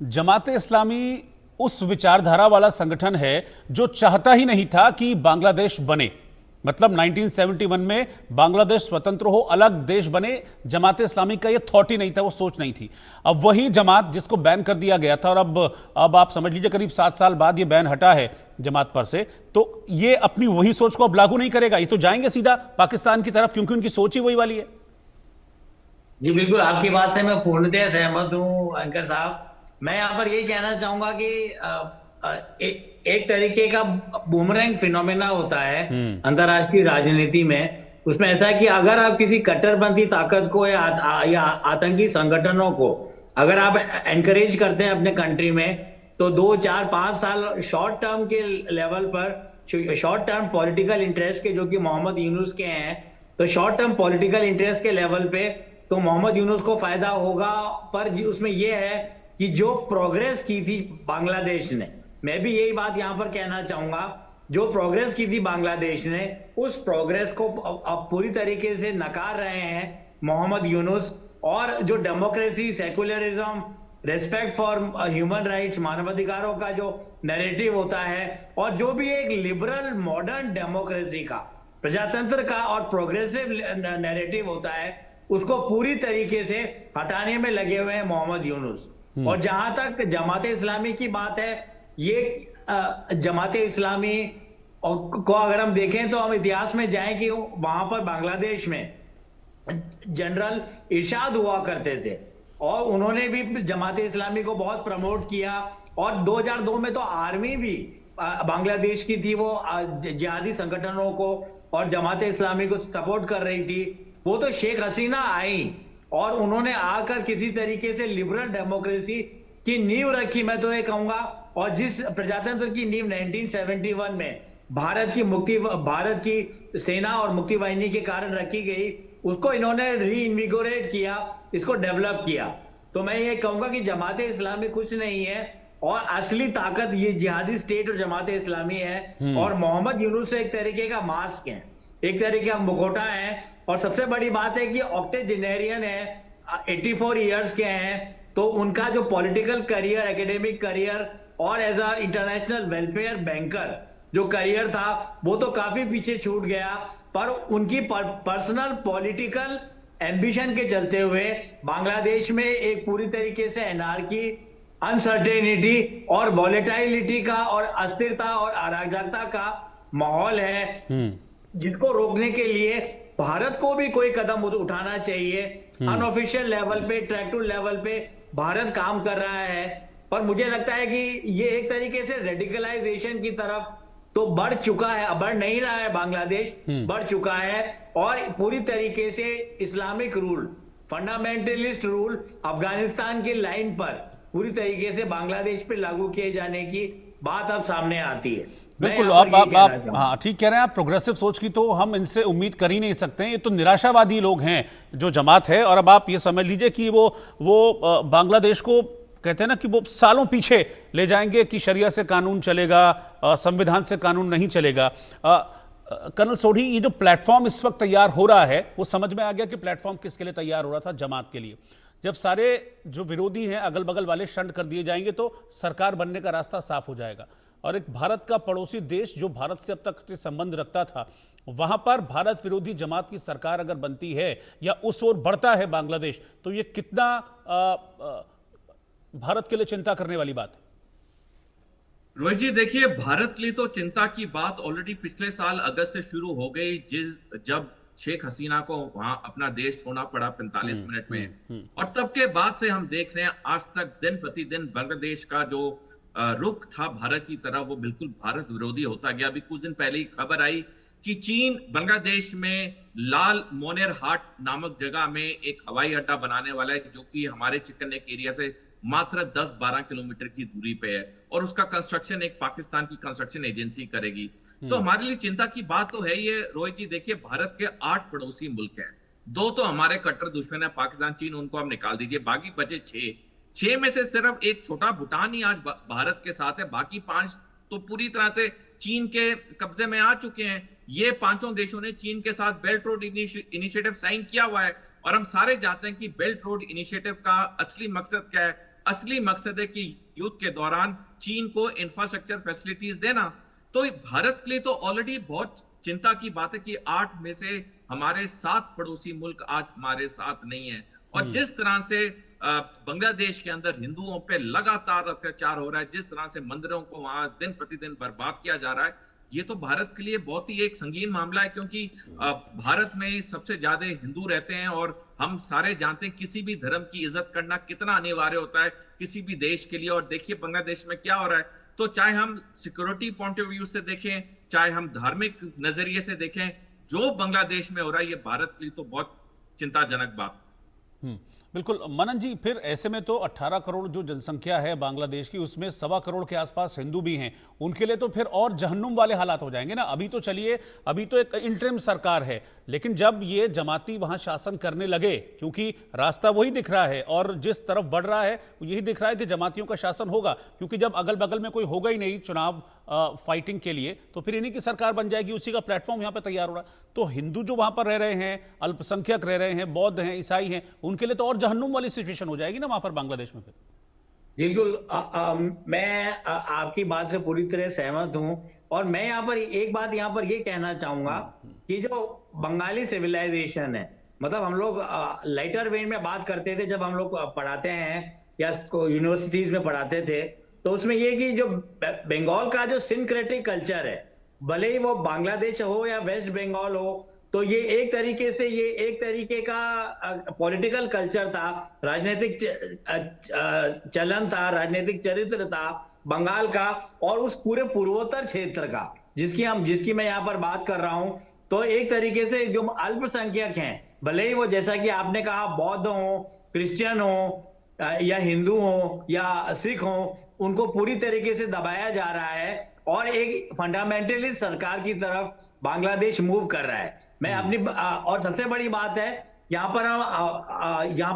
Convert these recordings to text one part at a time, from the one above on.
जमाते इस्लामी उस विचारधारा वाला संगठन है जो चाहता ही नहीं था कि बांग्लादेश बने। मतलब 1971 में बांग्लादेश स्वतंत्र हो, अलग देश बने, जमाते इस्लामी का ये थॉट ही नहीं था, वो सोच नहीं थी। अब वही जमात जिसको बैन कर दिया गया था, और अब आप समझ लीजिए करीब 7 साल बाद ये बैन हटा है जमात पर से, तो ये अपनी वही सोच को अब लागू नहीं करेगा, ये तो जाएंगे सीधा पाकिस्तान की तरफ, क्योंकि उनकी सोच ही वही वाली है। जी बिल्कुल, आपकी बात से मैं पूर्णतः सहमत हूँ एंकर साहब। मैं यहाँ पर यही कहना चाहूंगा कि एक तरीके का बूमरैंग फिनोमेना होता है अंतर्राष्ट्रीय राजनीति में। उसमें ऐसा है कि अगर आप किसी कट्टरपंथी ताकत को या आतंकी संगठनों को अगर आप एनकरेज करते हैं अपने कंट्री में, तो 2 4 5 साल शॉर्ट टर्म के लेवल पर, शॉर्ट टर्म पॉलिटिकल इंटरेस्ट के जो कि मोहम्मद यूनुस के हैं, तो शॉर्ट टर्म पॉलिटिकल इंटरेस्ट के लेवल पे तो मोहम्मद यूनुस को फायदा होगा। पर उसमें यह है कि जो प्रोग्रेस की थी बांग्लादेश ने, मैं भी यही बात यहां पर कहना चाहूंगा, जो प्रोग्रेस की थी बांग्लादेश ने, उस प्रोग्रेस को अब पूरी तरीके से नकार रहे हैं मोहम्मद यूनुस। और जो democracy, secularism, respect for human rights, मानवाधिकारों का जो नैरेटिव होता है, और जो भी एक लिबरल मॉडर्न डेमोक्रेसी का, प्रजातंत्र का और प्रोग्रेसिव नैरेटिव होता है, उसको पूरी तरीके से हटाने में लगे हुए हैं मोहम्मद यूनुस। और जहां तक जमाते इस्लामी की बात है, ये जमाते इस्लामी को अगर हम देखें तो हम इतिहास में जाएं कि वहां पर बांग्लादेश में जनरल इरशाद हुआ करते थे, और उन्होंने भी जमाते इस्लामी को बहुत प्रमोट किया। और 2002 में तो आर्मी भी बांग्लादेश की थी, वो जिहादी संगठनों को और जमाते इस्लामी को सपोर्ट कर रही थी। वो तो शेख हसीना आई और उन्होंने आकर किसी तरीके से लिबरल डेमोक्रेसी की नींव रखी, मैं तो ये कहूंगा। और जिस प्रजातंत्र की नींव 1971 में भारत की सेना और मुक्ति वाहिनी के कारण रखी गई, उसको इन्होंने री इन्विगोरेट किया, इसको डेवलप किया। तो मैं ये कहूंगा कि जमाते इस्लामी कुछ नहीं है, और असली ताकत ये जिहादी स्टेट और जमाते इस्लामी है। और मोहम्मद यूनुस एक तरीके का मास्क है, एक तरीके का मुखौटा है। और सबसे बड़ी बात है कि ऑक्टेजेनेरियन है, 84 इयर्स के हैं, तो उनका जो पॉलिटिकल करियर, एकेडमिक करियर और as a international welfare banker जो करियर था, वो तो काफी पीछे छूट गया। पर उनकी पर्सनल पॉलिटिकल एम्बिशन के चलते हुए बांग्लादेश में एक पूरी तरीके से एनार्की, अनसर्टेनिटी और वॉलेटाइलिटी का और अस्थिरता और अराजकता का माहौल है, जिसको रोकने के लिए भारत को भी कोई कदम उठाना चाहिए। अनऑफिशियल लेवल पे, ट्रैक्टर लेवल पे भारत काम कर रहा है। पर मुझे लगता है कि ये एक तरीके से रेडिकलाइजेशन की तरफ तो बढ़ चुका है, बढ़ नहीं रहा है बांग्लादेश, बढ़ चुका है। और पूरी तरीके से Islamic rule, fundamentalist rule Afghanistan की लाइन पर पूरी तरीके से बांग्लादेश पे लागू किए जाने की बात अब सामने आती है। बिल्कुल, आप हाँ ठीक कह रहे हैं आप। प्रोग्रेसिव सोच की तो हम इनसे उम्मीद कर ही नहीं सकते हैं, ये तो निराशावादी लोग हैं जो जमात है। और अब आप ये समझ लीजिए कि वो बांग्लादेश को कहते हैं ना कि वो सालों पीछे ले जाएंगे कि शरिया से कानून चलेगा, संविधान से कानून नहीं चलेगा। कर्नल सोढ़ी, ये जो प्लेटफॉर्म इस वक्त तैयार हो रहा है, वो समझ में आ गया कि प्लेटफॉर्म किसके लिए तैयार हो रहा था? जमात के लिए। जब सारे जो विरोधी हैं अगल बगल वाले शंड कर दिए जाएंगे तो सरकार बनने का रास्ता साफ हो जाएगा। और एक भारत का पड़ोसी देश जो भारत से अब तक के संबंध रखता था, वहां पर भारत विरोधी जमात की सरकार अगर बनती है या उस ओर बढ़ता है बांग्लादेश, तो ये कितना भारत के लिए चिंता करने वाली बात है? रोहित जी देखिए, भारत के लिए तो चिंता की बात ऑलरेडी पिछले साल अगस्त से शुरू हो गई, जब शेख हसीना को वहां अपना देश छोड़ना पड़ा 45 मिनट में। और तब के बाद से हम देख रहे हैं आज तक दिन प्रतिदिन बांग्लादेश का जो रुख था भारत की तरफ, वो बिल्कुल भारत विरोधी होता गया। अभी कुछ दिन पहले ही खबर आई कि चीन बांग्लादेश में लाल मोनेर हाट नामक जगह में एक हवाई अड्डा बनाने वाला है, जो कि हमारे चिकन नेक एरिया से मात्र 10-12 किलोमीटर की दूरी पे है, और उसका कंस्ट्रक्शन एक पाकिस्तान की कंस्ट्रक्शन एजेंसी करेगी। तो हमारे लिए चिंता की बात तो है ये रोहित जी। देखिए, भारत के 8 पड़ोसी मुल्क हैं, 2 तो हमारे कट्टर दुश्मन है, पाकिस्तान, चीन, उनको हम निकाल दीजिए, बाकी बचे 6 में से सिर्फ एक छोटा भूटान ही आज भारत के साथ है, बाकी 5 तो पूरी तरह से चीन के कब्जे में आ चुके हैं। ये 5 देशों ने चीन के साथ बेल्ट रोड इनिशिएटिव साइन किया हुआ है, और हम सारे जानते हैं कि बेल्ट रोड इनिशिएटिव का असली मकसद क्या है। असली मकसद है कि युद्ध के दौरान चीन को इंफ्रास्ट्रक्चर फैसिलिटीज देना। तो भारत के लिए तो ऑलरेडी बहुत चिंता की बात है कि 8 में से हमारे 7 पड़ोसी मुल्क आज हमारे साथ नहीं है। और जिस तरह से बांग्लादेश के अंदर हिंदुओं पे लगातार अत्याचार हो रहा है, जिस तरह से मंदिरों को वहां दिन प्रतिदिन बर्बाद किया जा रहा है, ये तो भारत के लिए बहुत ही एक संगीन मामला है, क्योंकि भारत में सबसे ज्यादा हिंदू रहते हैं और हम सारे जानते हैं किसी भी धर्म की इज्जत करना कितना अनिवार्य होता है किसी भी देश के लिए। और देखिए बांग्लादेश में क्या हो रहा है, तो चाहे हम सिक्योरिटी पॉइंट ऑफ व्यू से देखें, चाहे हम धार्मिक नजरिए से देखें, जो बांग्लादेश में हो रहा है ये भारत के लिए तो बहुत चिंताजनक बात। बिल्कुल मनन जी, फिर ऐसे में तो 18 करोड़ जो जनसंख्या है बांग्लादेश की, उसमें 1.25 करोड़ के आसपास हिंदू भी हैं। उनके लिए तो फिर और जहन्नुम वाले हालात हो जाएंगे ना। अभी तो चलिए, अभी तो एक इंटरिम सरकार है, लेकिन जब ये जमाती वहां शासन करने लगे, क्योंकि रास्ता वही दिख रहा है और जिस तरफ बढ़ रहा है यही दिख रहा है कि जमातियों का शासन होगा, क्योंकि जब अगल बगल में कोई होगा ही नहीं चुनाव फाइटिंग के लिए, तो फिर इन्हीं की सरकार बन जाएगी। उसी का प्लेटफॉर्म यहाँ पर तैयार हो रहा है। तो हिंदू जो वहां पर रह रहे हैं, अल्पसंख्यक रह रहे हैं, बौद्ध हैं, ईसाई हैं, उनके लिए तो और जहन्नुम वाली सिचुएशन हो जाएगी ना वहां पर बांग्लादेश में फिर। बिल्कुल, मैं आपकी बात से पूरी तरह सहमत हूं। और मैं यहाँ पर एक बात यहाँ पर ये कहना चाहूंगा कि जो बंगाली सिविलाइजेशन है, मतलब हम लोग लाइटर वेन में बात करते थे जब हम लोग पढ़ाते हैं या यूनिवर्सिटीज में पढ़ाते थे, तो उसमें ये कि जो बंगाल का जो सिंक्रेटिक कल्चर है, भले ही वो बांग्लादेश हो या वेस्ट बंगाल हो, तो ये एक तरीके का पॉलिटिकल कल्चर था, राजनीतिक चलन था, राजनीतिक चरित्र था बंगाल का और उस पूरे पूर्वोत्तर क्षेत्र का, जिसकी मैं यहाँ पर बात कर रहा हूं। तो एक तरीके से जो अल्पसंख्यक हैं, भले ही वो जैसा कि आपने कहा बौद्ध हो, क्रिश्चियन हो या हिंदू हो या सिख हो, उनको पूरी तरीके से दबाया जा रहा है और एक फंडामेंटलिस्ट सरकार की तरफ बांग्लादेश मूव कर रहा है। मैं अपनी और सबसे बड़ी बात है, यहाँ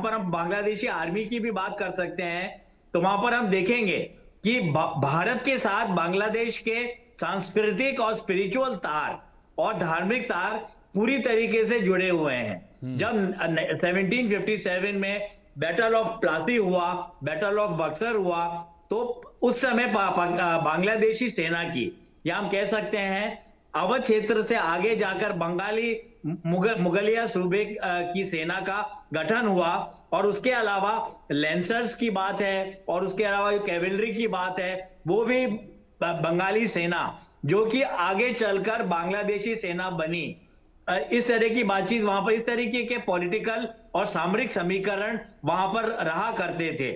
पर हम बांग्लादेशी आर्मी की भी बात कर सकते हैं। तो वहां पर हम देखेंगे कि भारत के साथ बांग्लादेश के सांस्कृतिक और स्पिरिचुअल तार और धार्मिक तार पूरी तरीके से जुड़े हुए हैं। जब 1757 में बैटल ऑफ प्लासी हुआ, बैटल ऑफ बक्सर हुआ, तो उस समय बांग्लादेशी सेना की, या हम कह सकते हैं अवध क्षेत्र से आगे जाकर बंगाली मुगलिया सूबे की सेना का गठन हुआ। और उसके अलावा लैंसर्स की बात है और उसके अलावा कैवलरी की बात है, वो भी बंगाली सेना जो कि आगे चलकर बांग्लादेशी सेना बनी। इस तरह की बातचीत वहां पर, इस तरीके के पॉलिटिकल और सामरिक समीकरण वहां पर रहा करते थे।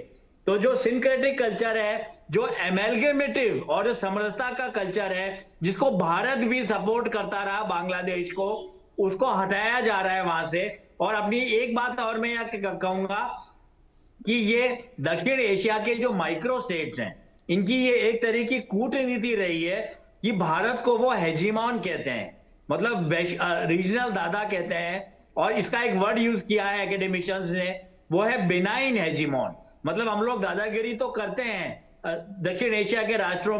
तो जो सिंक्रेटिक कल्चर है, जो एमेलगेमेटिव और जो समरसता का कल्चर है, जिसको भारत भी सपोर्ट करता रहा बांग्लादेश को, उसको हटाया जा रहा है वहां से। और अपनी एक बात और मैं यहाँ कहूंगा कि ये दक्षिण एशिया के जो माइक्रो स्टेट्स हैं, इनकी ये एक तरह की कूटनीति रही है कि भारत को वो हेजीमॉन कहते हैं, मतलब रीजनल दादा कहते हैं। और इसका एक वर्ड यूज किया है एकेडमिशियंस ने, वो है बेनाइन हेजीमॉन। मतलब हम लोग दादागिरी तो करते हैं दक्षिण एशिया के राष्ट्रों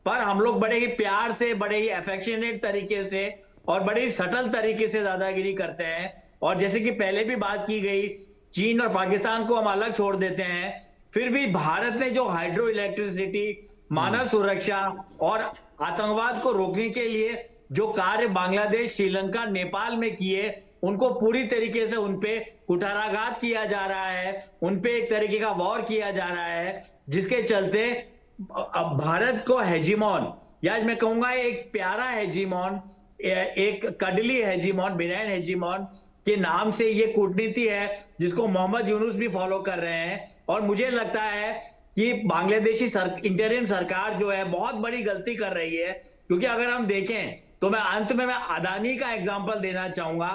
पर हम लोग बड़े ही प्यार से, बड़े ही अफेक्शनेट तरीके से और बड़े ही सटल तरीके से दादागिरी करते हैं। और जैसे कि पहले भी बात की गई, चीन और पाकिस्तान को हम अलग छोड़ देते हैं, फिर भी भारत ने जो हाइड्रो इलेक्ट्रिसिटी, मानव सुरक्षा और आतंकवाद को रोकने के लिए जो कार्य बांग्लादेश, श्रीलंका, नेपाल में किए, उनको पूरी तरीके से उनपे कुठाराघात किया जा रहा है, उनपे एक तरीके का वॉर किया जा रहा है, जिसके चलते भारत को हेजीमॉन, या मैं कहूंगा एक प्यारा हेजीमॉन, एक कडली हेजीमॉन, बेनाइन हेजीमॉन के नाम से ये कूटनीति है जिसको मोहम्मद यूनुस भी फॉलो कर रहे हैं। और मुझे लगता है कि बांग्लादेशी इंटरिम सरकार जो है बहुत बड़ी गलती कर रही है, क्योंकि अगर हम देखें तो मैं अंत में अदानी का एग्जांपल देना चाहूंगा।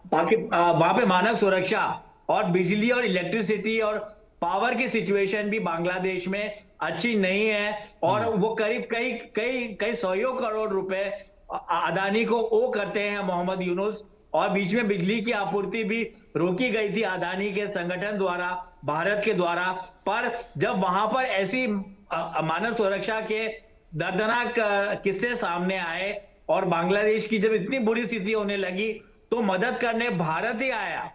वहां पे मानव सुरक्षा और बिजली और इलेक्ट्रिसिटी और पावर की सिचुएशन भी बांग्लादेश में अच्छी नहीं है। और वो करीब कई सौ करोड़ रुपए अदानी को ओ करते हैं मोहम्मद यूनुस। और बीच में बिजली की आपूर्ति भी रोकी गई थी अदानी के संगठन द्वारा, भारत के द्वारा। पर जब वहां पर ऐसी मानव सुरक्षा के दर्दनाक किस्से सामने आए और बांग्लादेश की जब इतनी बुरी स्थिति होने लगी, तो मदद करने भारत ही आया।